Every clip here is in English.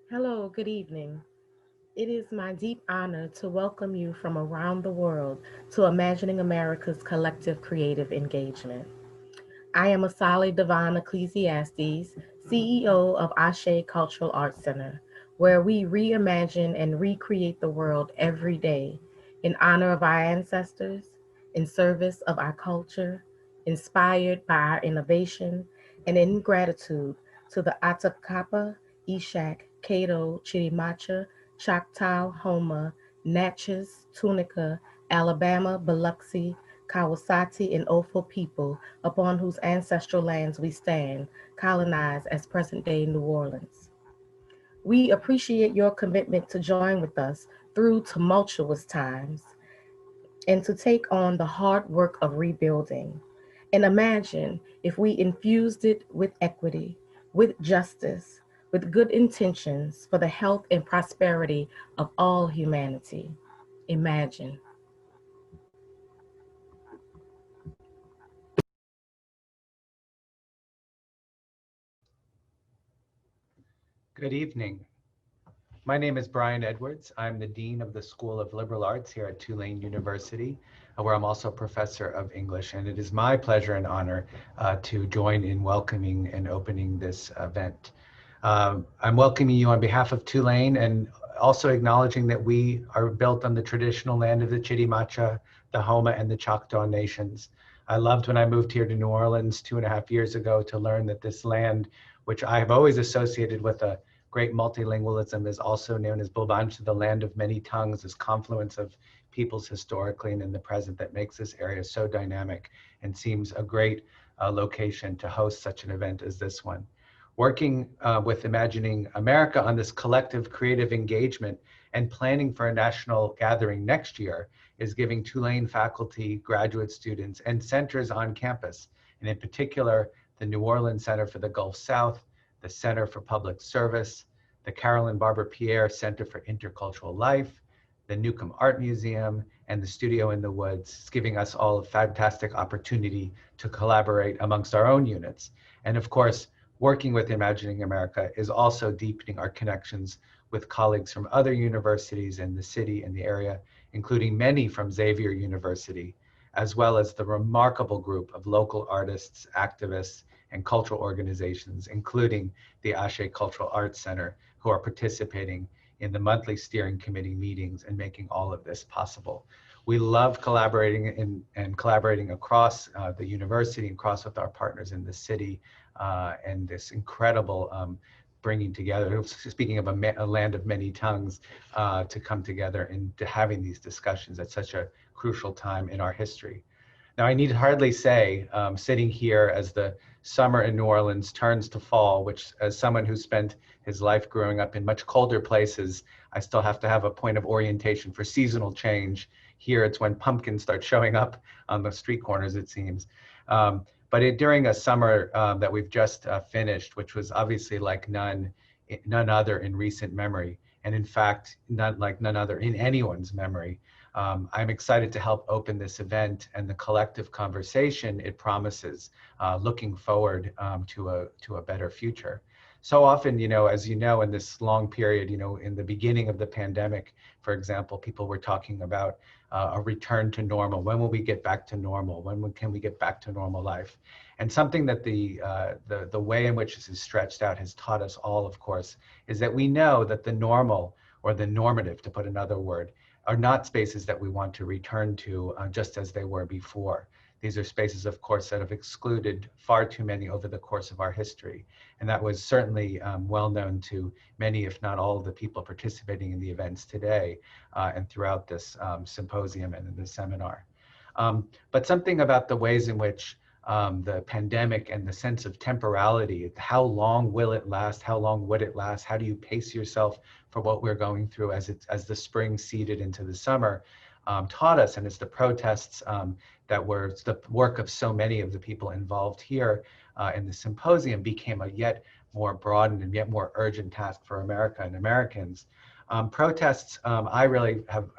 Hello, good evening. It is my deep honor to welcome you from around the world to Imagining America's collective creative engagement. I am Asali DeVan Ecclesiastes, CEO of Ashé Cultural Arts Center, where we reimagine and recreate the world every day in honor of our ancestors, in service of our culture, inspired by our innovation, and in gratitude to the Atacapa, Ishak, Cato, Chitimacha, Choctaw, Houma, Natchez, Tunica, Alabama, Biloxi, Kawasati, and Ophel people upon whose ancestral lands we stand, colonized as present day New Orleans. We appreciate your commitment to join with us through tumultuous times and to take on the hard work of rebuilding. And imagine if we infused it with equity, with justice, with good intentions for the health and prosperity of all humanity. Imagine. Good evening. My name is Brian Edwards. I'm the Dean of the School of Liberal Arts here at Tulane University, where I'm also a professor of English. And it is my pleasure and honor to join in welcoming and opening this event. I'm welcoming you on behalf of Tulane and also acknowledging that we are built on the traditional land of the Chitimacha, the Houma, and the Choctaw nations. I loved when I moved here to New Orleans 2.5 years ago to learn that this land, which I have always associated with a great multilingualism, is also known as Bulbanch, the land of many tongues, this confluence of peoples historically and in the present that makes this area so dynamic and seems a great location to host such an event as this one. Working with Imagining America on this collective creative engagement and planning for a national gathering next year is giving Tulane faculty, graduate students, and centers on campus, and in particular, the New Orleans Center for the Gulf South, the Center for Public Service, the Carolyn Barber Pierre Center for Intercultural Life, the Newcomb Art Museum, and the Studio in the Woods. It's giving us all a fantastic opportunity to collaborate amongst our own units. And of course, working with Imagining America is also deepening our connections with colleagues from other universities in the city and the area, including many from Xavier University, as well as the remarkable group of local artists, activists, and cultural organizations, including the Ashé Cultural Arts Center, who are participating in the monthly steering committee meetings and making all of this possible. We love collaborating and collaborating across the university and across with our partners in the city and this incredible bringing together, speaking of a land of many tongues, to come together and to having these discussions at such a crucial time in our history. Now, I need hardly say, sitting here as the summer in New Orleans turns to fall, which as someone who spent his life growing up in much colder places, I still have to have a point of orientation for seasonal change. Here, it's when pumpkins start showing up on the street corners, it seems. But during a summer that we've just finished, which was obviously like none other in recent memory, and in fact, not like none other in anyone's memory, I'm excited to help open this event and the collective conversation it promises, looking forward to a better future. So often, as you know, in this long period, in the beginning of the pandemic, for example, people were talking about a return to normal. When will we get back to normal? When can we get back to normal life? And something that the way in which this is stretched out has taught us all, of course, is that we know that the normal, or the normative, to put another word, are not spaces that we want to return to just as they were before. These are spaces, of course, that have excluded far too many over the course of our history. And that was certainly well known to many, if not all, of the people participating in the events today and throughout this symposium and in this seminar. But something about the ways in which the pandemic and the sense of temporality, how long will it last? How long would it last? How do you pace yourself for what we're going through as the spring seeded into the summer, taught us, and it's the protests that were the work of so many of the people involved here in the symposium became a yet more broadened and yet more urgent task for America and Americans. Protests, I really have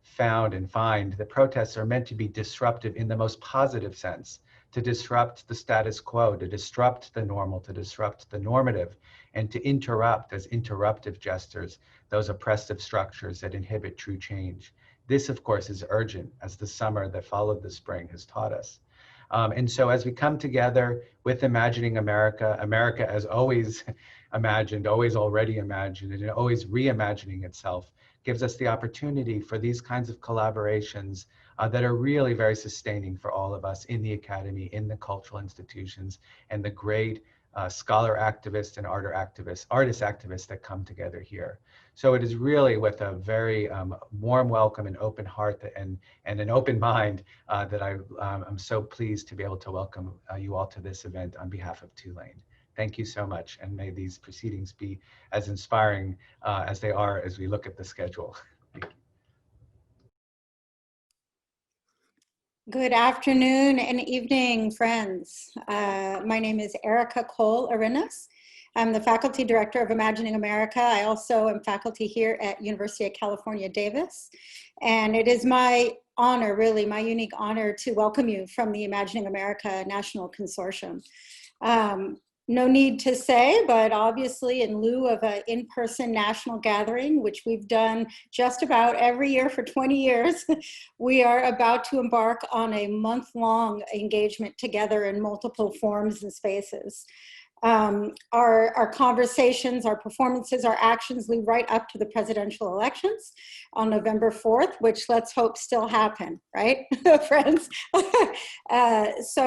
found and find that protests are meant to be disruptive in the most positive sense. to disrupt the status quo, to disrupt the normal, to disrupt the normative, and to interrupt as interruptive gestures those oppressive structures that inhibit true change. This, of course, is urgent, as the summer that followed the spring has taught us. And so as we come together with Imagining America, America as always imagined, always already imagined, and always reimagining itself, gives us the opportunity for these kinds of collaborations that are really very sustaining for all of us in the academy, in the cultural institutions, and the great scholar activists and artist activists that come together here. So it is really with a very warm welcome and open heart and an open mind that I'm so pleased to be able to welcome you all to this event on behalf of Tulane. Thank you so much, and may these proceedings be as inspiring as they are as we look at the schedule. Thank you. Good afternoon and evening, friends. My name is Erica Kohl-Arenas. I'm the Faculty Director of Imagining America. I also am faculty here at University of California, Davis. And it is my honor, really my unique honor, to welcome you from the Imagining America National Consortium. No need to say, but obviously in lieu of an in-person national gathering, which we've done just about every year for 20 years, we are about to embark on a month-long engagement together in multiple forms and spaces. Our conversations, our performances, our actions lead right up to the presidential elections on November 4th, which let's hope still happen, right, friends?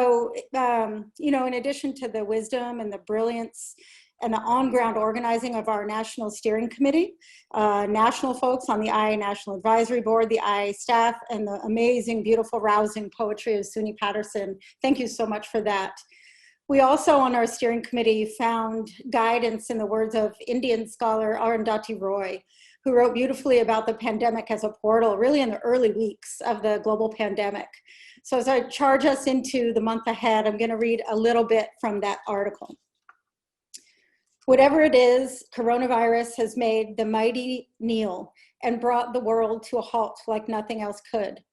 You know, in addition to the wisdom and the brilliance and the on-ground organizing of our National Steering Committee, national folks on the IA National Advisory Board, the IA staff, and the amazing, beautiful, rousing poetry of Sunni Patterson, thank you so much for that. We also, on our steering committee, found guidance in the words of Indian scholar Arundhati Roy, who wrote beautifully about the pandemic as a portal, really in the early weeks of the global pandemic. So as I charge us into the month ahead, I'm gonna read a little bit from that article. Whatever it is, coronavirus has made the mighty kneel and brought the world to a halt like nothing else could.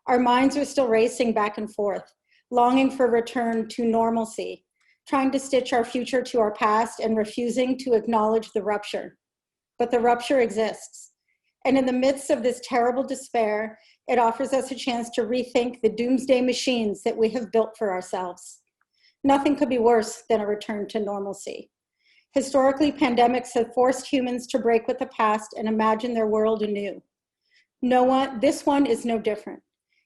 Our minds are still racing back and forth, longing for return to normalcy, trying to stitch our future to our past and refusing to acknowledge the rupture. But the rupture exists. And in the midst of this terrible despair, it offers us a chance to rethink the doomsday machines that we have built for ourselves. Nothing could be worse than a return to normalcy. Historically, pandemics have forced humans to break with the past and imagine their world anew. This one is no different.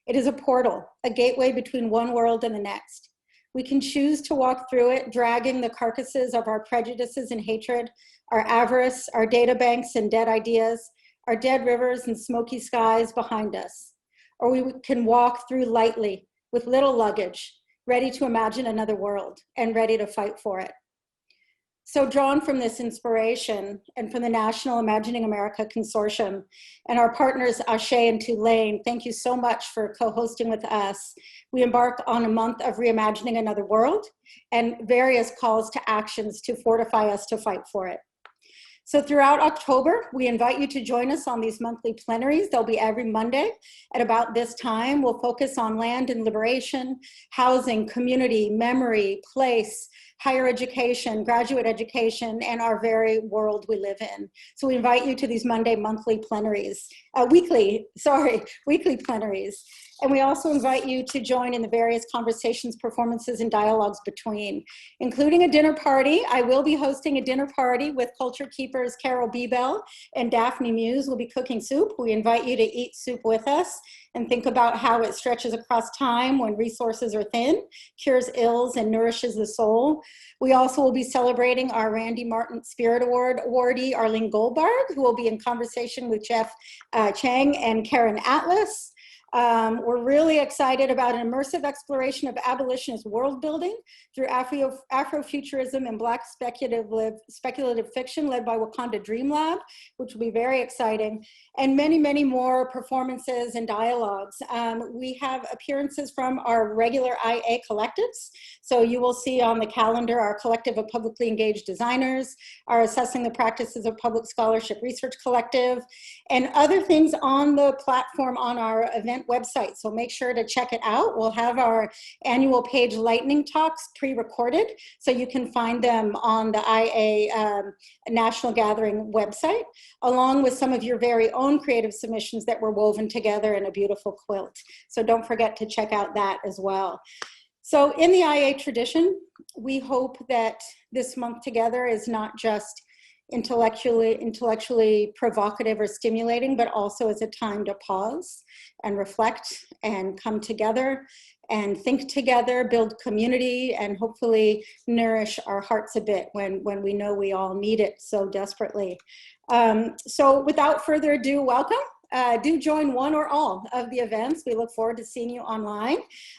It is a portal, a gateway between one world and the next. We can choose to walk through it, dragging the carcasses of our prejudices and hatred, our avarice, our data banks and dead ideas, our dead rivers and smoky skies behind us. Or we can walk through lightly with little luggage, ready to imagine another world and ready to fight for it. So drawn from this inspiration and from the National Imagining America Consortium and our partners Ashé and Tulane, thank you so much for co-hosting with us. We embark on a month of reimagining another world and various calls to actions to fortify us to fight for it. So throughout October, we invite you to join us on these monthly plenaries. They'll be every Monday at about this time. We'll focus on land and liberation, housing, community, memory, place, higher education, graduate education, and our very world we live in. So we invite you to these weekly plenaries. And we also invite you to join in the various conversations, performances, and dialogues between, including a dinner party. I will be hosting a dinner party with culture keepers Carol Bebel and Daphne Muse will be cooking soup. We invite you to eat soup with us and think about how it stretches across time when resources are thin, cures ills, and nourishes the soul. We also will be celebrating our Randy Martin Spirit Award awardee, Arlene Goldberg, who will be in conversation with Jeff Chang and Karen Atlas. We're really excited about an immersive exploration of abolitionist world building through Afrofuturism and Black speculative fiction led by Wakanda Dream Lab, which will be very exciting, and many, many more performances and dialogues. We have appearances from our regular IA collectives. So you will see on the calendar our collective of publicly engaged designers, our Assessing the Practices of Public Scholarship Research Collective, and other things on the platform on our event event website, so make sure to check it out. We'll have our annual Page Lightning Talks pre-recorded, so you can find them on the IA National Gathering website, along with some of your very own creative submissions that were woven together in a beautiful quilt. So don't forget to check out that as well. So in the IA tradition, we hope that this month together is not just intellectually provocative or stimulating, but also as a time to pause and reflect and come together and think together, build community, and hopefully nourish our hearts a bit when we know we all need it so desperately. So without further ado, welcome. Do join one or all of the events. We look forward to seeing you online.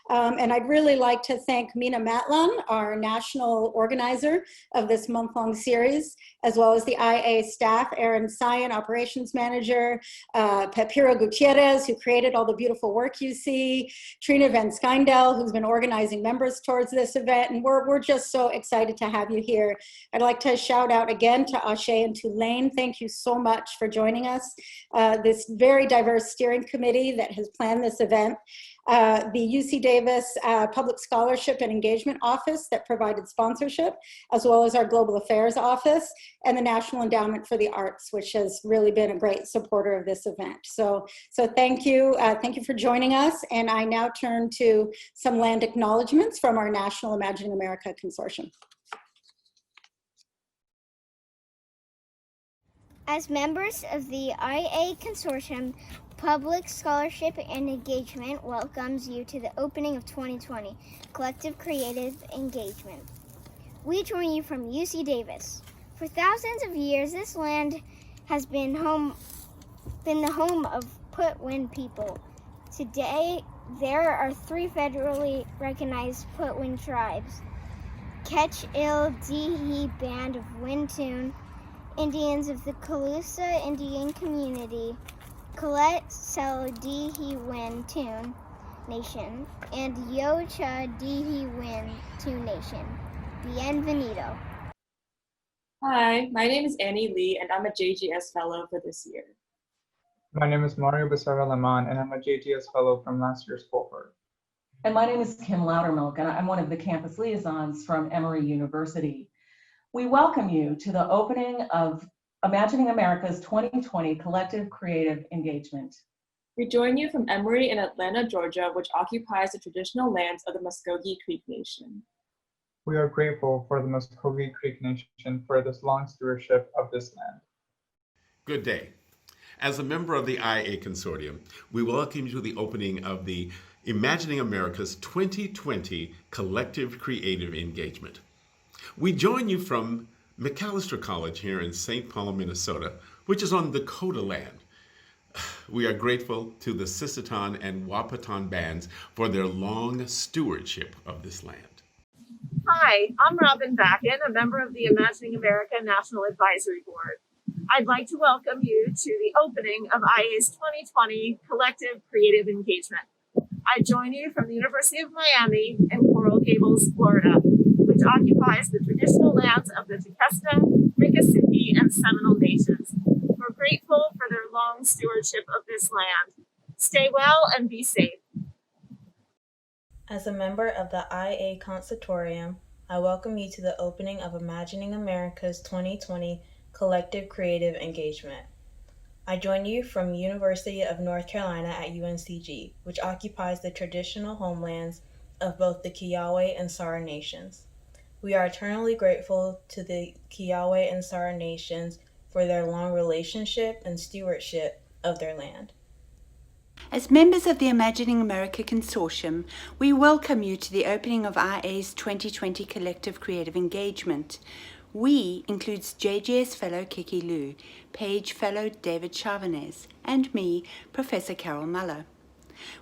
And I'd really like to thank Mina Matlan, our national organizer of this month-long series, as well as the IA staff, Erin Sion, operations manager, Pepiro Gutierrez, who created all the beautiful work you see, Trina Van Skyndel, who's been organizing members towards this event. And we're just so excited to have you here. I'd like to shout out again to Ashé and Tulane. Thank you so much for joining us. This very diverse steering committee that has planned this event. The UC Davis Public Scholarship and Engagement Office that provided sponsorship, as well as our Global Affairs Office, and the National Endowment for the Arts, which has really been a great supporter of this event. So thank you. Thank you for joining us. And I now turn to some land acknowledgements from our National Imagining America Consortium. As members of the IA Consortium, Public Scholarship and Engagement welcomes you to the opening of 2020 Collective Creative Engagement. We join you from UC Davis. For thousands of years, this land has been the home of Putwin people. Today, there are 3 federally recognized Putwin tribes: Ketch-Il-Dehi Band of Wintun, Indians of the Calusa Indian Community, Colette-Sel-Dehi Wintun Nation, and Yocha-Dehi Wintun Nation. Bienvenido. Hi, my name is Annie Lee, and I'm a JGS Fellow for this year. My name is Mario Becerra Lemon, and I'm a JGS Fellow from last year's cohort. And my name is Kim Loudermilk, and I'm one of the campus liaisons from Emory University. We welcome you to the opening of Imagining America's 2020 Collective Creative Engagement. We join you from Emory in Atlanta, Georgia, which occupies the traditional lands of the Muskogee Creek Nation. We are grateful for the Muskogee Creek Nation for this long stewardship of this land. Good day. As a member of the IA Consortium, we welcome you to the opening of the Imagining America's 2020 Collective Creative Engagement. We join you from Macalester College here in St. Paul, Minnesota, which is on Dakota land. We are grateful to the Sisseton and Wahpeton bands for their long stewardship of this land. Hi, I'm Robin Backen, a member of the Imagining America National Advisory Board. I'd like to welcome you to the opening of IA's 2020 Collective Creative Engagement. I join you from the University of Miami in Coral Gables, Florida, which occupies the traditional lands of the Tequesta, Miccosukee, and Seminole Nations. We're grateful for their long stewardship of this land. Stay well and be safe. As a member of the IA Consortium, I welcome you to the opening of Imagining America's 2020 Collective Creative Engagement. I join you from University of North Carolina at UNCG, which occupies the traditional homelands of both the Kiyahweh and Sara nations. We are eternally grateful to the Kiyahweh and Sara nations for their long relationship and stewardship of their land. As members of the Imagining America Consortium, we welcome you to the opening of IA's 2020 Collective Creative Engagement. We includes JGS Fellow Kiki Liu, Page Fellow David Chavanez, and me, Professor Carol Muller.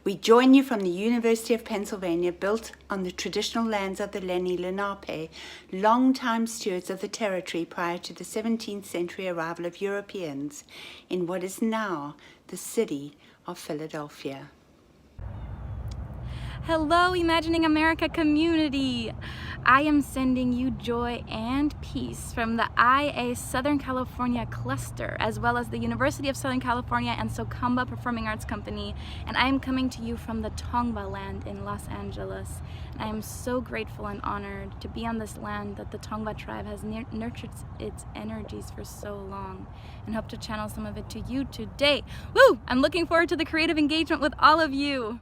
We join you from the University of Pennsylvania, built on the traditional lands of the Lenni Lenape, long-time stewards of the territory prior to the 17th century arrival of Europeans in what is now the city of Philadelphia. Hello, Imagining America community. I am sending you joy and peace from the IA Southern California cluster, as well as the University of Southern California and Socamba Performing Arts Company. And I am coming to you from the Tongva land in Los Angeles. And I am so grateful and honored to be on this land that the Tongva tribe has nurtured its energies for so long, and hope to channel some of it to you today. Woo! I'm looking forward to the creative engagement with all of you.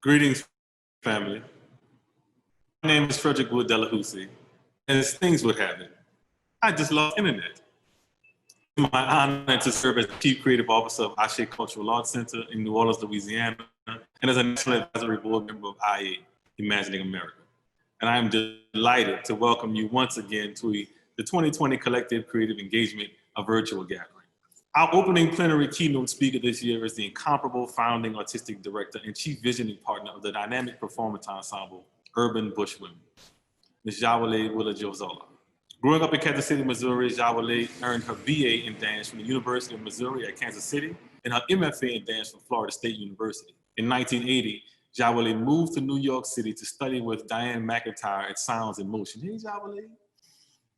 Greetings, family. My name is Frederick with Delahoussaye, and as things would have it, I just lost internet. It's my honor to serve as the Chief Creative Officer of Ashé Cultural Arts Center in New Orleans, Louisiana, and as a National Advisory Board member of IA, Imagining America. And I am delighted to welcome you once again to the 2020 Collective Creative Engagement, a virtual gathering. Our opening plenary keynote speaker this year is the incomparable founding artistic director and chief visioning partner of the dynamic performance ensemble, Urban Bushwomen, Ms. Jawole Willa Jo Zollar. Growing up in Kansas City, Missouri, Jawole earned her BA in dance from the University of Missouri at Kansas City and her MFA in dance from Florida State University. In 1980, Jawole moved to New York City to study with Diane McIntyre at Sounds in Motion. Hey, Jawole.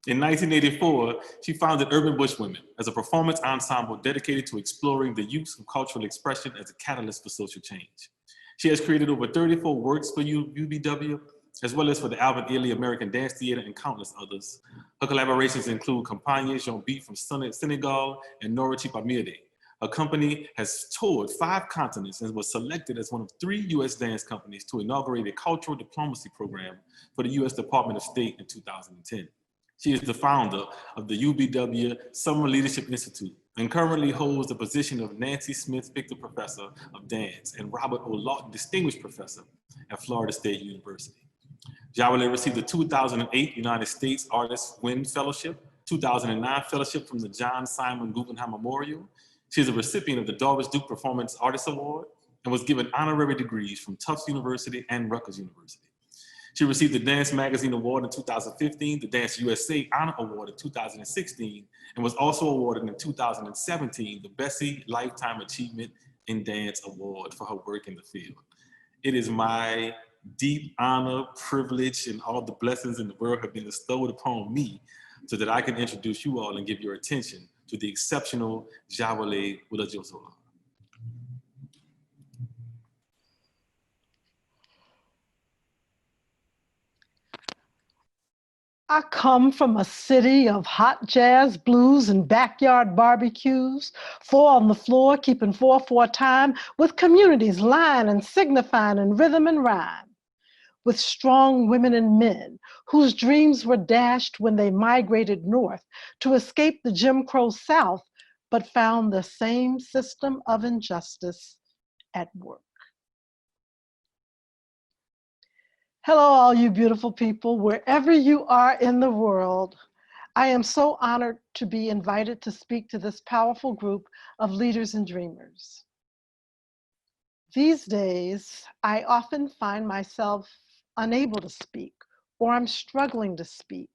In 1984, she founded Urban Bushwomen as a performance ensemble dedicated to exploring the use of cultural expression as a catalyst for social change. She has created over 34 works for UBW, as well as for the Alvin Ailey American Dance Theater and countless others. Her collaborations include Compagne Jean Beat from Senegal and Nora Chipamide. Her company has toured 5 continents and was selected as one of 3 US dance companies to inaugurate a cultural diplomacy program for the US Department of State in 2010. She is the founder of the UBW Summer Leadership Institute and currently holds the position of Nancy Smith Victor Professor of Dance and Robert O. Lawton Distinguished Professor at Florida State University. Jawole received the 2008 United States Artists Win Fellowship, 2009 Fellowship from the John Simon Guggenheim Memorial. She is a recipient of the Doris Duke Performance Artist Award and was given honorary degrees from Tufts University and Rutgers University. She received the Dance Magazine Award in 2015, the Dance USA Honor Award in 2016, and was also awarded in 2017 the Bessie Lifetime Achievement in Dance Award for her work in the field. It is my deep honor, privilege, and all the blessings in the world have been bestowed upon me so that I can introduce you all and give your attention to the exceptional Jawole Willa Jo Zollar. I come from a city of hot jazz, blues, and backyard barbecues, 4 on the floor, keeping 4/4 time, with communities lying and signifying in rhythm and rhyme, with strong women and men whose dreams were dashed when they migrated north to escape the Jim Crow South, but found the same system of injustice at work. Hello, all you beautiful people, wherever you are in the world. I am so honored to be invited to speak to this powerful group of leaders and dreamers. These days, I often find myself unable to speak, or I'm struggling to speak,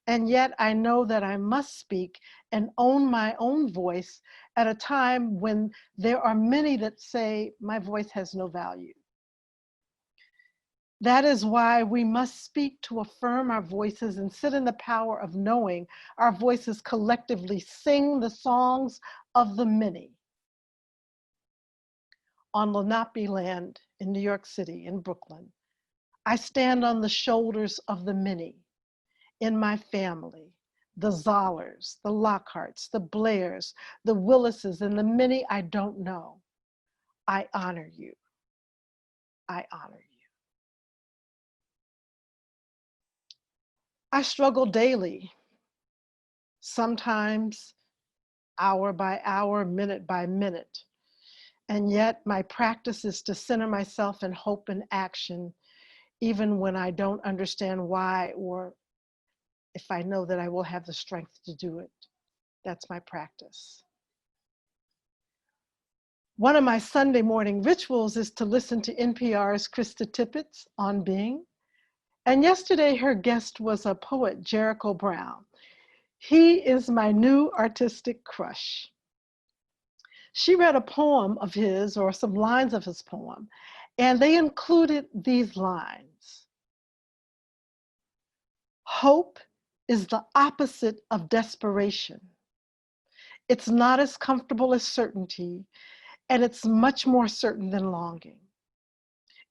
and yet I know that I must speak and own my own voice at a time when there are many that say my voice has no value. That is why we must speak to affirm our voices and sit in the power of knowing our voices collectively sing the songs of the many. On Lenape land in New York City, in Brooklyn, I stand on the shoulders of the many in my family, the Zollars, the Lockharts, the Blairs, the Willises, and the many I don't know. I honor you. I honor you. I struggle daily, sometimes hour by hour, minute by minute. And yet my practice is to center myself in hope and action, even when I don't understand why, or if I know that I will have the strength to do it. That's my practice. One of my Sunday morning rituals is to listen to NPR's Krista Tippett's On Being. And yesterday her guest was a poet, Jericho Brown. He is my new artistic crush. She read a poem of his, or some lines of his poem, and they included these lines. Hope is the opposite of desperation. It's not as comfortable as certainty, and it's much more certain than longing.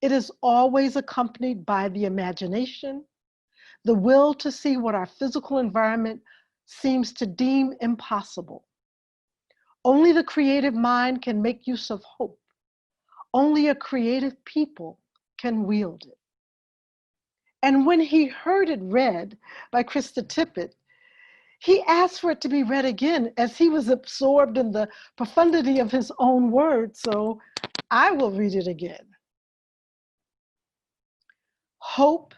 It is always accompanied by the imagination, the will to see what our physical environment seems to deem impossible. Only the creative mind can make use of hope. Only a creative people can wield it. And when he heard it read by Krista Tippett, he asked for it to be read again as he was absorbed in the profundity of his own words. So I will read it again. Hope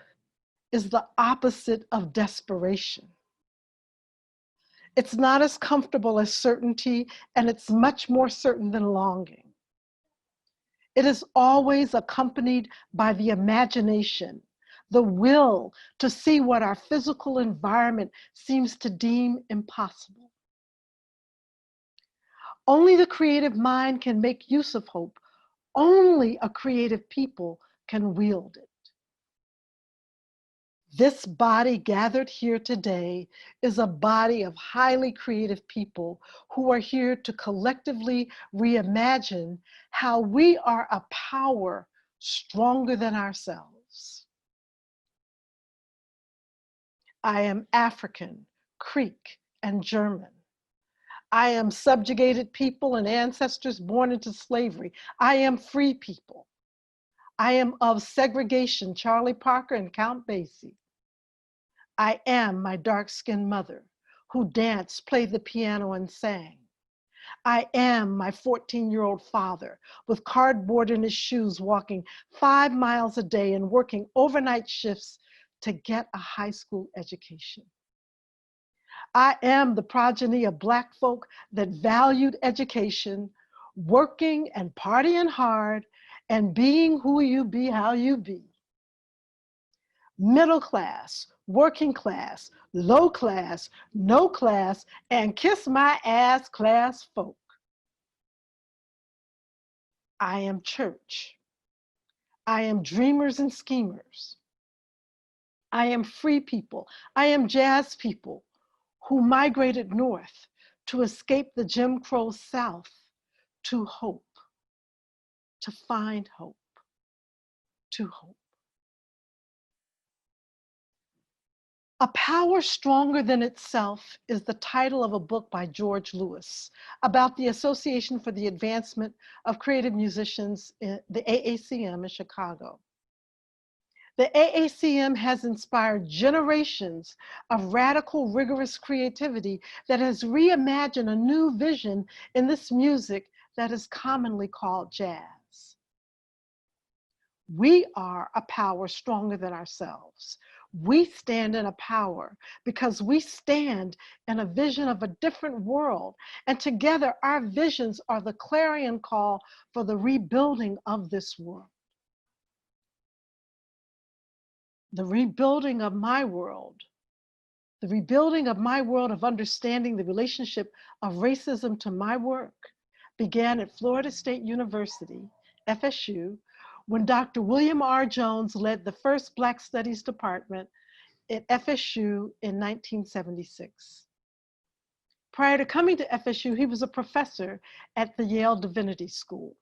is the opposite of desperation. It's not as comfortable as certainty, and it's much more certain than longing. It is always accompanied by the imagination, the will to see what our physical environment seems to deem impossible. Only the creative mind can make use of hope. Only a creative people can wield it. This body gathered here today is a body of highly creative people who are here to collectively reimagine how we are a power stronger than ourselves. I am African, Creek, and German. I am subjugated people and ancestors born into slavery. I am free people. I am of segregation, Charlie Parker and Count Basie. I am my dark-skinned mother who danced, played the piano, and sang. I am my 14-year-old father with cardboard in his shoes, walking 5 miles a day and working overnight shifts to get a high school education. I am the progeny of Black folk that valued education, working and partying hard, and being who you be, how you be. Middle class, working class, low class, no class, and kiss my ass class folk. I am church. I am dreamers and schemers. I am free people. I am jazz people who migrated north to escape the Jim Crow South to hope, to find hope, to hope. A Power Stronger Than Itself is the title of a book by George Lewis about the Association for the Advancement of Creative Musicians, in the AACM in Chicago. The AACM has inspired generations of radical, rigorous creativity that has reimagined a new vision in this music that is commonly called jazz. We are a power stronger than ourselves. We stand in a power because we stand in a vision of a different world. And together, our visions are the clarion call for the rebuilding of this world. The rebuilding of my world, the rebuilding of my world of understanding the relationship of racism to my work began at Florida State University, FSU, when Dr. William R. Jones led the first Black Studies department at FSU in 1976. Prior to coming to FSU, he was a professor at the Yale Divinity School.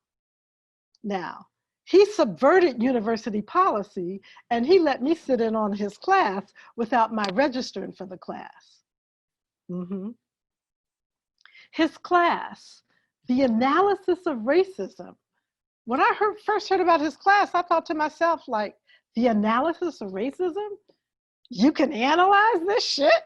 Now, he subverted university policy and he let me sit in on his class without my registering for the class. His class, The Analysis of Racism. When I first heard about his class, I thought to myself, like, the analysis of racism? You can analyze this shit?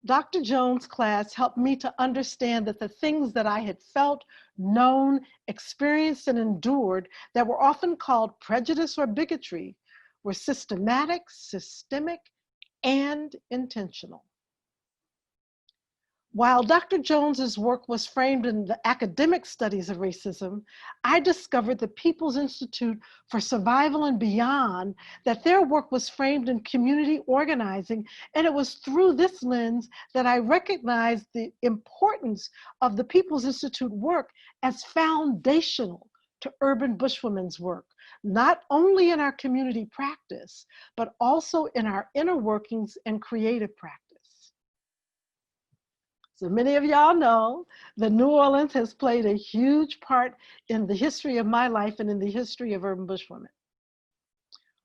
Dr. Jones' class helped me to understand that the things that I had felt, known, experienced, and endured that were often called prejudice or bigotry were systemic, and intentional. While Dr. Jones's work was framed in the academic studies of racism, I discovered the People's Institute for Survival and Beyond, that their work was framed in community organizing, and it was through this lens that I recognized the importance of the People's Institute work as foundational to urban bushwomen's work, not only in our community practice, but also in our inner workings and creative practice. So many of y'all know that New Orleans has played a huge part in the history of my life and in the history of urban bushwomen.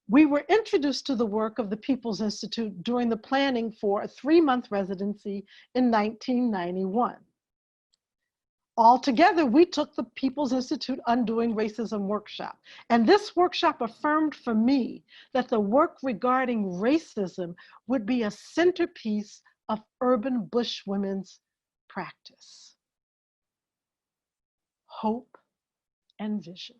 We were introduced to the work of the People's Institute during the planning for a 3-month residency in 1991. Altogether, we took the People's Institute Undoing Racism workshop. And this workshop affirmed for me that the work regarding racism would be a centerpiece of urban bushwomen's practice. Hope and vision.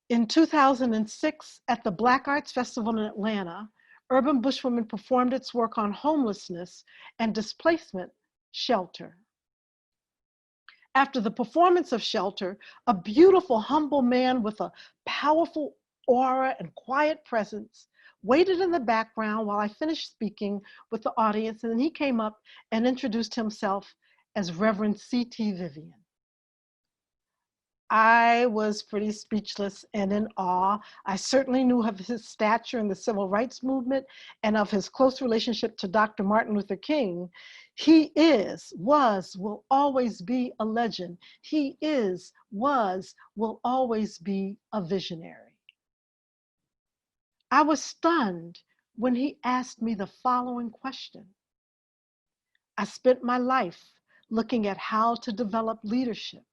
In 2006, at the Black Arts Festival in Atlanta, Urban Bushwomen performed its work on homelessness and displacement, Shelter. After the performance of Shelter, a beautiful, humble man with a powerful aura and quiet presence waited in the background while I finished speaking with the audience, and then he came up and introduced himself as Reverend C.T. Vivian. I was pretty speechless and in awe. I certainly knew of his stature in the civil rights movement and of his close relationship to Dr. Martin Luther King. He is, was, will always be a legend. He is, was, will always be a visionary. I was stunned when he asked me the following question. I spent my life looking at how to develop leadership.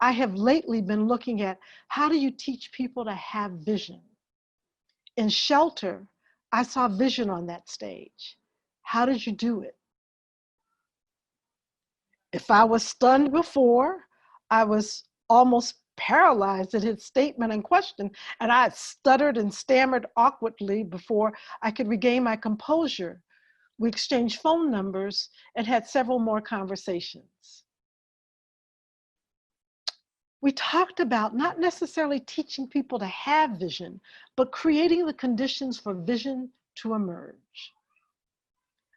I have lately been looking at how do you teach people to have vision? In Shelter, I saw vision on that stage. How did you do it? If I was stunned before, I was almost paralyzed at his statement and question, and I stuttered and stammered awkwardly before I could regain my composure. We exchanged phone numbers and had several more conversations. We talked about not necessarily teaching people to have vision, but creating the conditions for vision to emerge.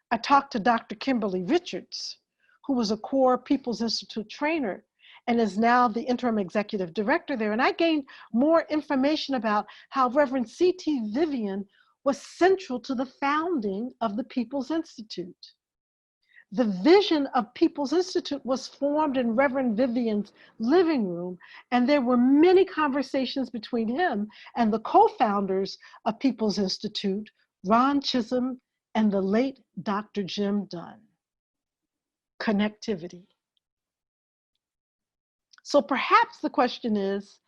I talked to Dr. Kimberly Richards, who was a core People's Institute trainer and is now the interim executive director there. And I gained more information about how Reverend C.T. Vivian was central to the founding of the People's Institute. The vision of People's Institute was formed in Reverend Vivian's living room, and there were many conversations between him and the co-founders of People's Institute, Ron Chisholm and the late Dr. Jim Dunn. Connectivity. So perhaps the question is,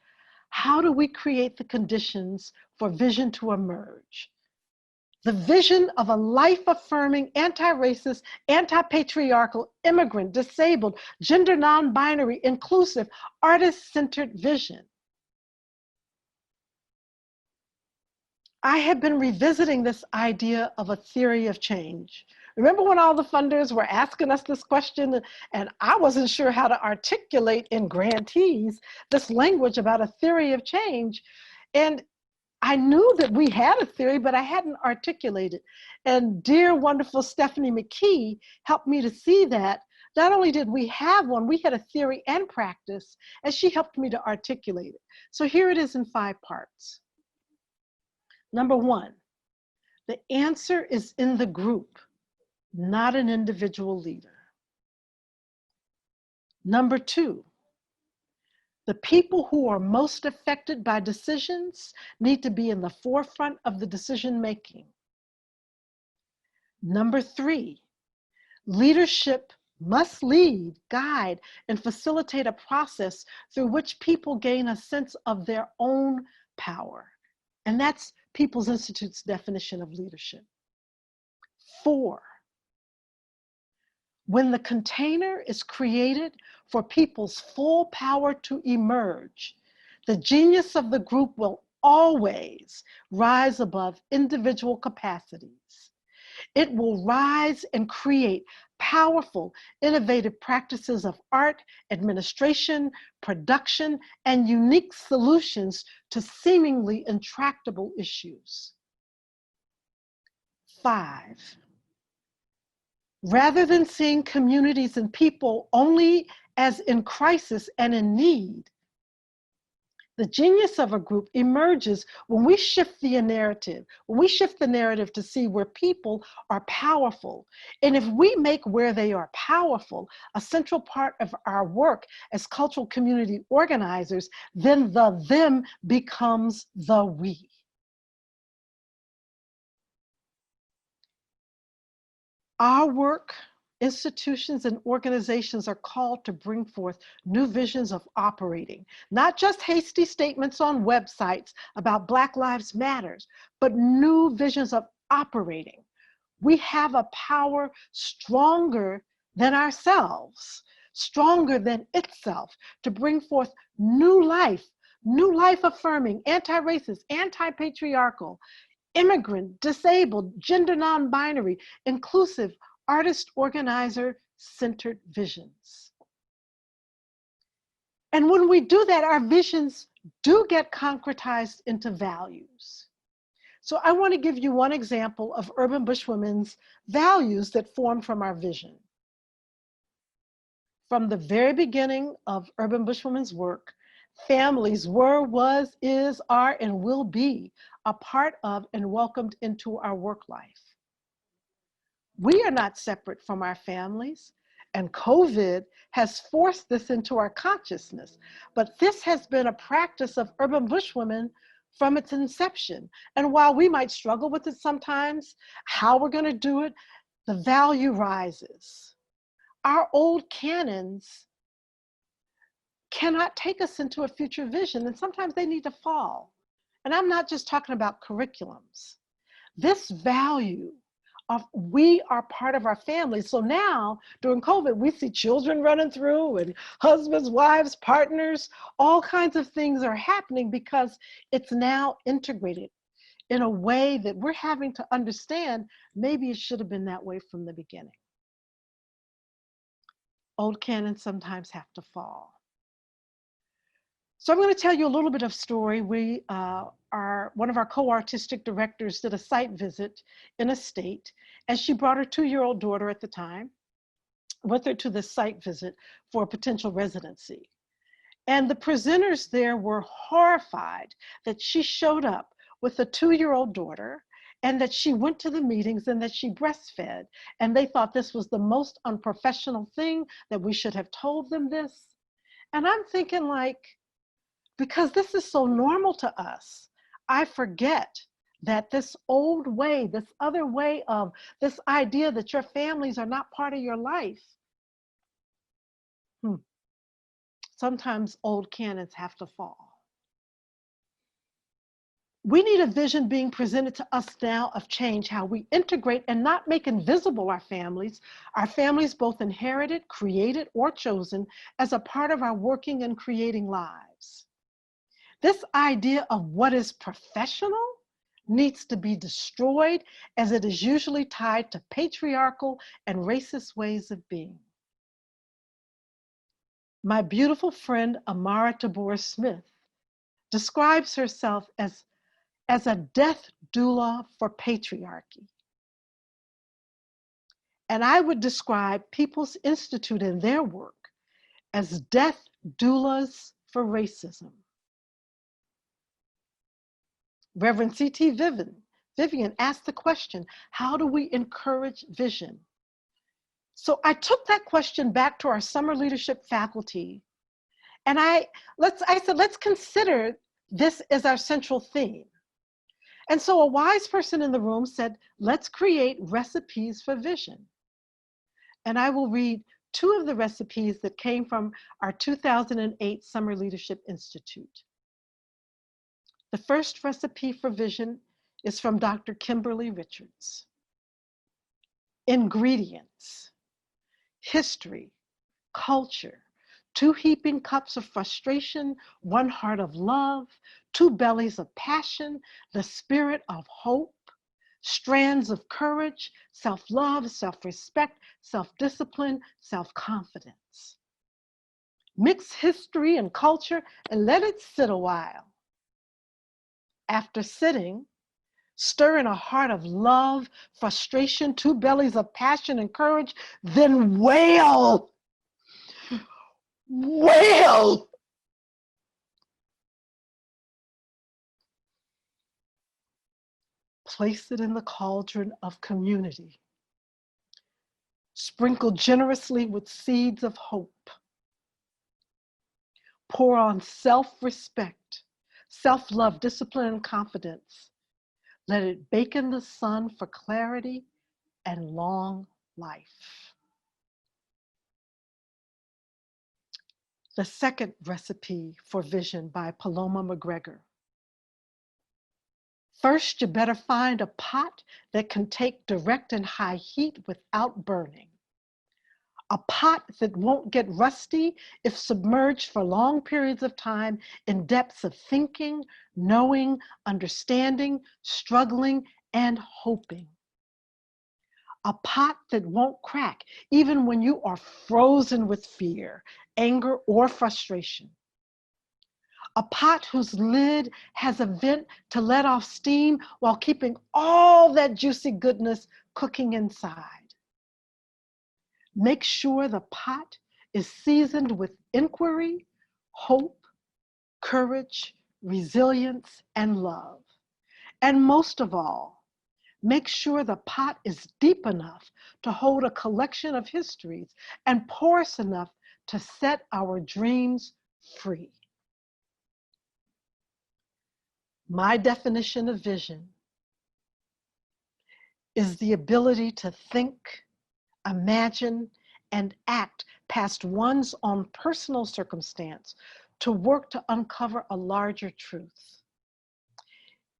how do we create the conditions for vision to emerge? The vision of a life-affirming, anti-racist, anti-patriarchal, immigrant, disabled, gender non-binary, inclusive, artist-centered vision. I have been revisiting this idea of a theory of change. Remember when all the funders were asking us this question and I wasn't sure how to articulate in grantees this language about a theory of change. And I knew that we had a theory, but I hadn't articulated. And dear, wonderful Stephanie McKee helped me to see that not only did we have one, we had a theory and practice, and she helped me to articulate it. So here it is in 5 parts. Number 1, the answer is in the group, not an individual leader. Number 2, the people who are most affected by decisions need to be in the forefront of the decision making. Number 3, leadership must lead, guide, and facilitate a process through which people gain a sense of their own power. And that's People's Institute's definition of leadership. 4, when the container is created for people's full power to emerge, the genius of the group will always rise above individual capacities. It will rise and create powerful, innovative practices of art, administration, production, and unique solutions to seemingly intractable issues. 5, rather than seeing communities and people only as in crisis and in need, the genius of a group emerges when we shift the narrative, to see where people are powerful. And if we make where they are powerful a central part of our work as cultural community organizers, then the them becomes the we. Our work, institutions and organizations are called to bring forth new visions of operating, not just hasty statements on websites about Black Lives Matter, but new visions of operating. We have a power stronger than ourselves, stronger than itself, to bring forth new life affirming, anti-racist, anti-patriarchal, immigrant, disabled, gender non-binary, inclusive, artist, organizer, centered visions. And when we do that, our visions do get concretized into values. So I want to give you one example of Urban Bush Women's values that form from our vision. From the very beginning of Urban Bush Women's work, families were, was, is, are, and will be a part of and welcomed into our work life. We are not separate from our families, and COVID has forced this into our consciousness. But this has been a practice of Urban Bush Women from its inception. And while we might struggle with it sometimes, how we're going to do it, the value rises. Our old canons cannot take us into a future vision, and sometimes they need to fall. And I'm not just talking about curriculums. This value of we are part of our families. So now during COVID, we see children running through and husbands, wives, partners, all kinds of things are happening because it's now integrated in a way that we're having to understand maybe it should have been that way from the beginning. Old canons sometimes have to fall. So I'm going to tell you a little bit of story. One of our co-artistic directors did a site visit in a state, and she brought her 2-year-old daughter at the time with her to the site visit for a potential residency. And the presenters there were horrified that she showed up with a 2-year-old daughter and that she went to the meetings and that she breastfed. And they thought this was the most unprofessional thing, that we should have told them this. And I'm thinking, like, because this is so normal to us, I forget that this old way, this other way of this idea that your families are not part of your life, sometimes old canons have to fall. We need a vision being presented to us now of change, how we integrate and not make invisible our families both inherited, created, or chosen as a part of our working and creating lives. This idea of what is professional needs to be destroyed, as it is usually tied to patriarchal and racist ways of being. My beautiful friend Amara Tabor Smith describes herself as a death doula for patriarchy. And I would describe People's Institute and their work as death doulas for racism. Reverend C.T. Vivian asked the question, how do we encourage vision? So I took that question back to our summer leadership faculty, and I said, let's consider this as our central theme. And so a wise person in the room said, let's create recipes for vision. And I will read 2 of the recipes that came from our 2008 Summer Leadership Institute. The first recipe for vision is from Dr. Kimberly Richards. Ingredients: history, culture, 2 heaping cups of frustration, 1 heart of love, 2 bellies of passion, the spirit of hope, strands of courage, self-love, self-respect, self-discipline, self-confidence. Mix history and culture and let it sit a while. After sitting, stir in a heart of love, frustration, two bellies of passion and courage, then wail. Wail. Place it in the cauldron of community. Sprinkle generously with seeds of hope. Pour on self-respect, self-love, discipline, and confidence. Let it bake in the sun for clarity and long life. The second recipe for vision by Paloma McGregor. First, you better find a pot that can take direct and high heat without burning. A pot that won't get rusty if submerged for long periods of time in depths of thinking, knowing, understanding, struggling, and hoping. A pot that won't crack even when you are frozen with fear, anger, or frustration. A pot whose lid has a vent to let off steam while keeping all that juicy goodness cooking inside. Make sure the pot is seasoned with inquiry, hope, courage, resilience, and love. And most of all, make sure the pot is deep enough to hold a collection of histories and porous enough to set our dreams free. My definition of vision is the ability to think, imagine, and act past one's own personal circumstance to work to uncover a larger truth.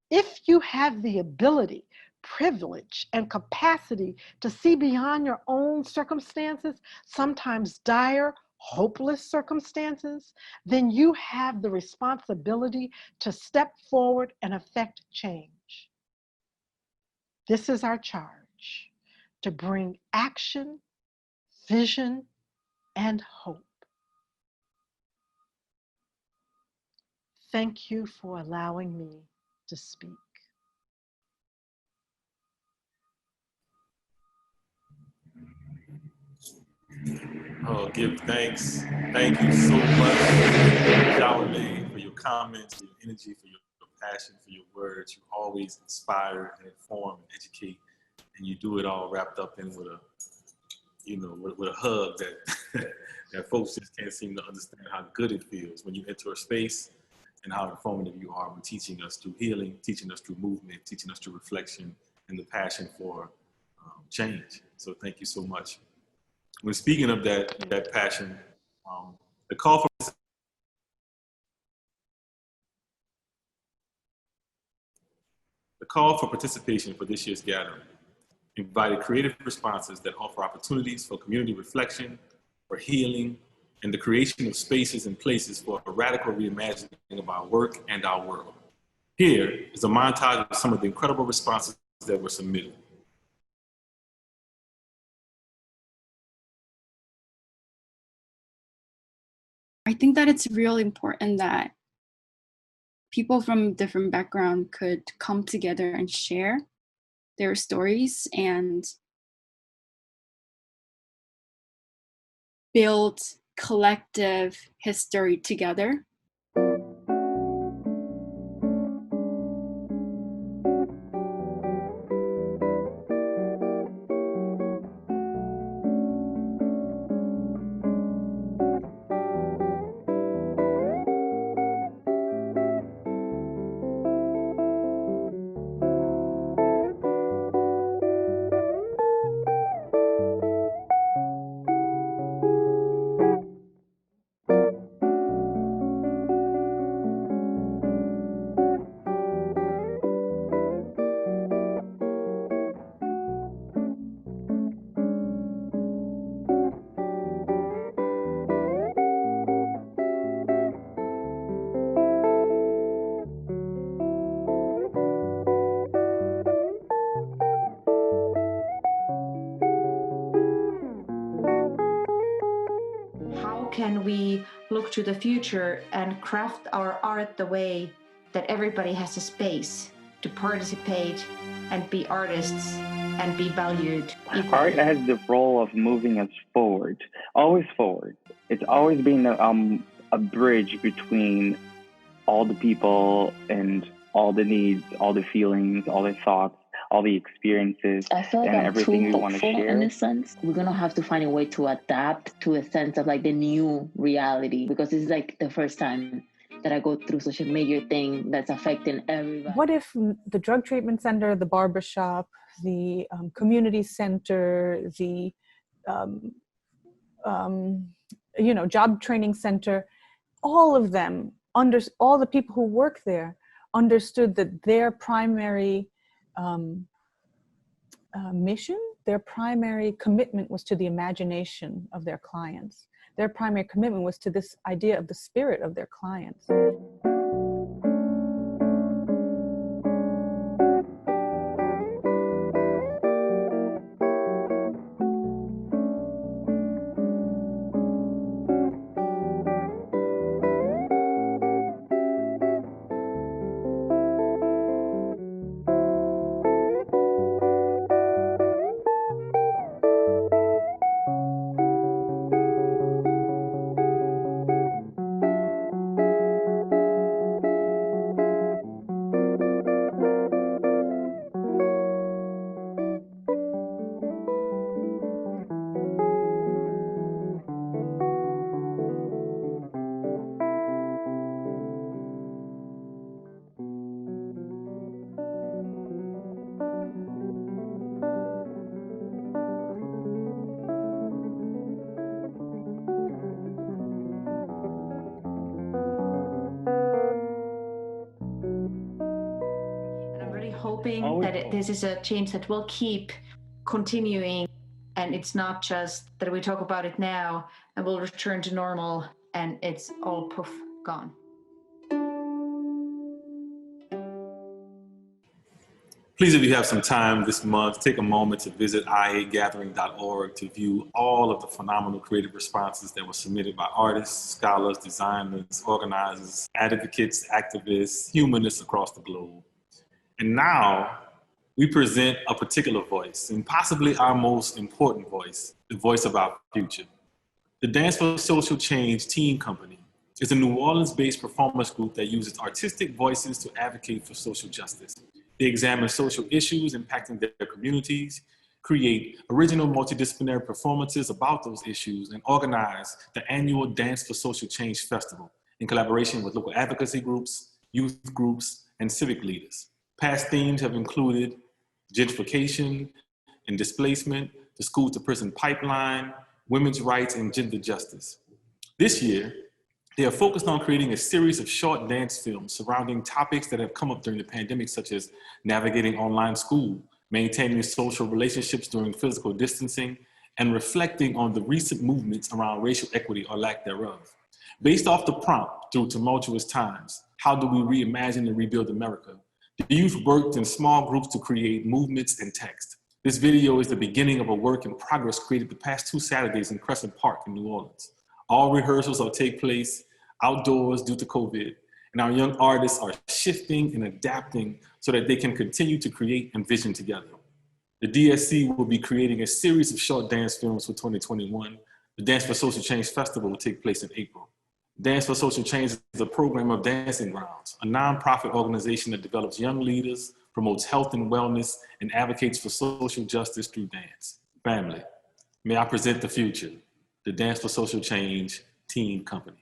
If you have the ability, privilege, and capacity to see beyond your own circumstances, sometimes dire, hopeless circumstances, then you have the responsibility to step forward and affect change. This is our charge, to bring action, vision, and hope. Thank you for allowing me to speak. Oh, give thanks. Thank you so much, Jawole, for your comments, for your energy, for your passion, for your words. You always inspire and inform and educate, and you do it all wrapped up in with a, with a hug that that folks just can't seem to understand how good it feels when you enter a space and how informative you are when teaching us through healing, teaching us through movement, teaching us through reflection and the passion for change. So thank you so much. When speaking of that passion, the call for participation for this year's gathering invited creative responses that offer opportunities for community reflection, for healing, and the creation of spaces and places for a radical reimagining of our work and our world. Here is a montage of some of the incredible responses that were submitted. I think that it's really important that people from different backgrounds could come together and share their stories and build collective history together. to the future and craft our art the way that everybody has a space to participate and be artists and be valued equally. Art has the role of moving us forward, always forward. It's always been a bridge between all the people and all the needs, all the feelings, all the thoughts, all the experiences, I feel like and I'm everything too we want to hopeful share. in this sense. We're gonna have to find a way to adapt to a sense of like the new reality, because this is like the first time that I go through such a major thing that's affecting everybody. What if the drug treatment center, the barbershop, the community center, the job training center, all of them, all the people who work there understood that their primary mission, their primary commitment was to the imagination of their clients. Their primary commitment was to this idea of the spirit of their clients. Hoping that this is a change that will keep continuing, and it's not just that we talk about it now and we'll return to normal and it's all poof, gone. Please, if you have some time this month, take a moment to visit iagathering.org to view all of the phenomenal creative responses that were submitted by artists, scholars, designers, organizers, advocates, activists, humanists across the globe. And now we present a particular voice, and possibly our most important voice, the voice of our future. The Dance for Social Change Team Company is a New Orleans-based performance group that uses artistic voices to advocate for social justice. They examine social issues impacting their communities, create original multidisciplinary performances about those issues, and organize the annual Dance for Social Change Festival in collaboration with local advocacy groups, youth groups, and civic leaders. Past themes have included gentrification and displacement, the school to prison pipeline, women's rights, and gender justice. This year, they are focused on creating a series of short dance films surrounding topics that have come up during the pandemic, such as navigating online school, maintaining social relationships during physical distancing, and reflecting on the recent movements around racial equity or lack thereof. Based off the prompt, through tumultuous times, how do we reimagine and rebuild America? The youth worked in small groups to create movements and text. This video is the beginning of a work in progress created the past 2 Saturdays in Crescent Park in New Orleans. All rehearsals will take place outdoors due to COVID, and our young artists are shifting and adapting so that they can continue to create and vision together. The DSC will be creating a series of short dance films for 2021. The Dance for Social Change Festival will take place in April. Dance for Social Change is a program of Dancing Grounds, a nonprofit organization that develops young leaders, promotes health and wellness, and advocates for social justice through dance. Family, may I present the future, the Dance for Social Change Team Company.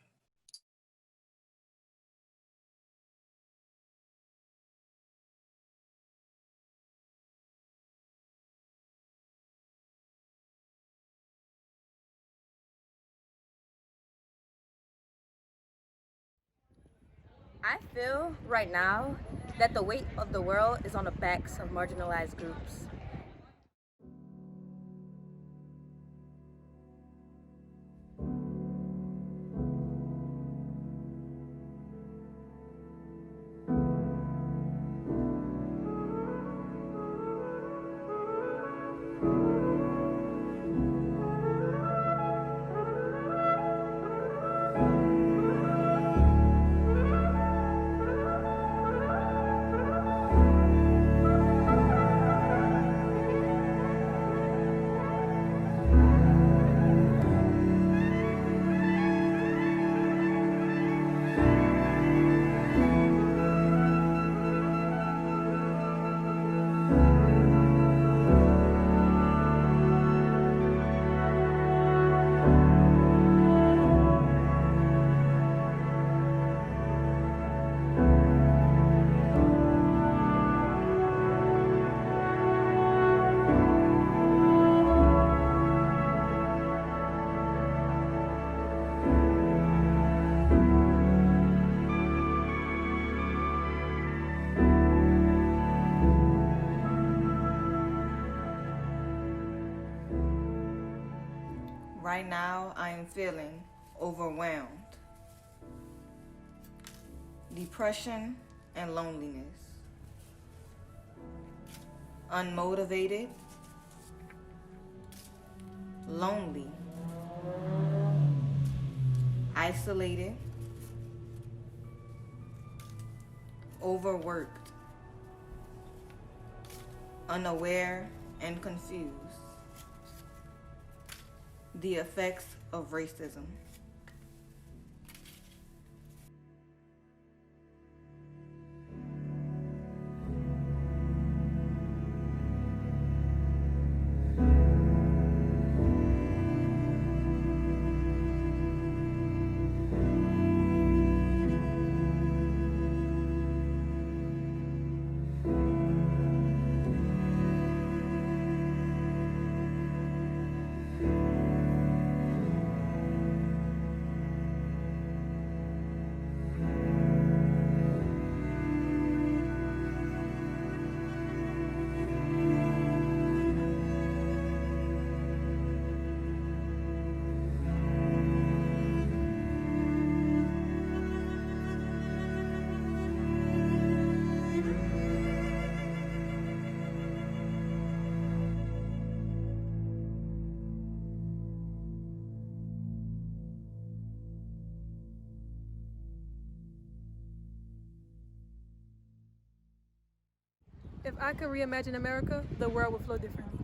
I feel right now that the weight of the world is on the backs of marginalized groups. Right now, I am feeling overwhelmed, depression and loneliness, unmotivated, lonely, isolated, overworked, unaware and confused. The effects of racism. If I could reimagine America, the world would flow differently.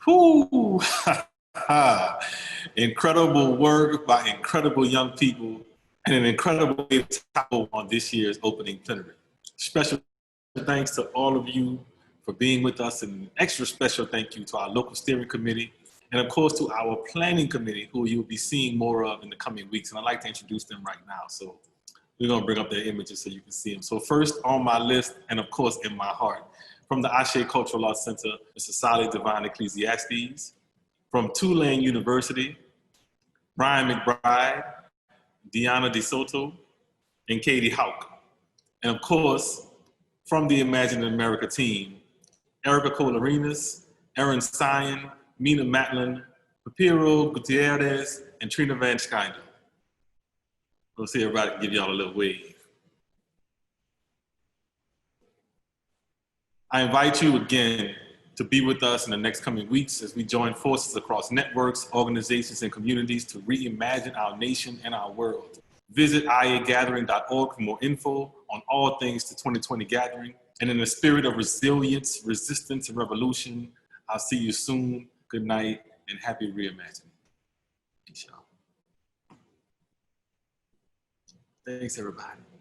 Whoo! Incredible work by incredible young people and an incredible way to tackle on this year's opening plenary. Special thanks to all of you for being with us, and an extra special thank you to our local steering committee and of course to our planning committee, who you'll be seeing more of in the coming weeks. And I'd like to introduce them right now. So we're gonna bring up their images so you can see them. So first on my list, and of course in my heart, from the Ashé Cultural Arts Center, Mr. Asali DeVan Ecclesiastes. From Tulane University, Brian McBride, Deanna DeSoto, and Katie Hauk. And of course, from the Imagining America team, Erica Kohl-Arenas, Erin Sion, Mina Matlin, Papiro Gutierrez, and Trina Van Schijndel. We'll see everybody give y'all a little wave. I invite you again to be with us in the next coming weeks as we join forces across networks, organizations, and communities to reimagine our nation and our world. Visit iagathering.org for more info on all things to 2020 Gathering. And in the spirit of resilience, resistance, and revolution, I'll see you soon. Good night and happy reimagining. Peace out. Thanks, everybody.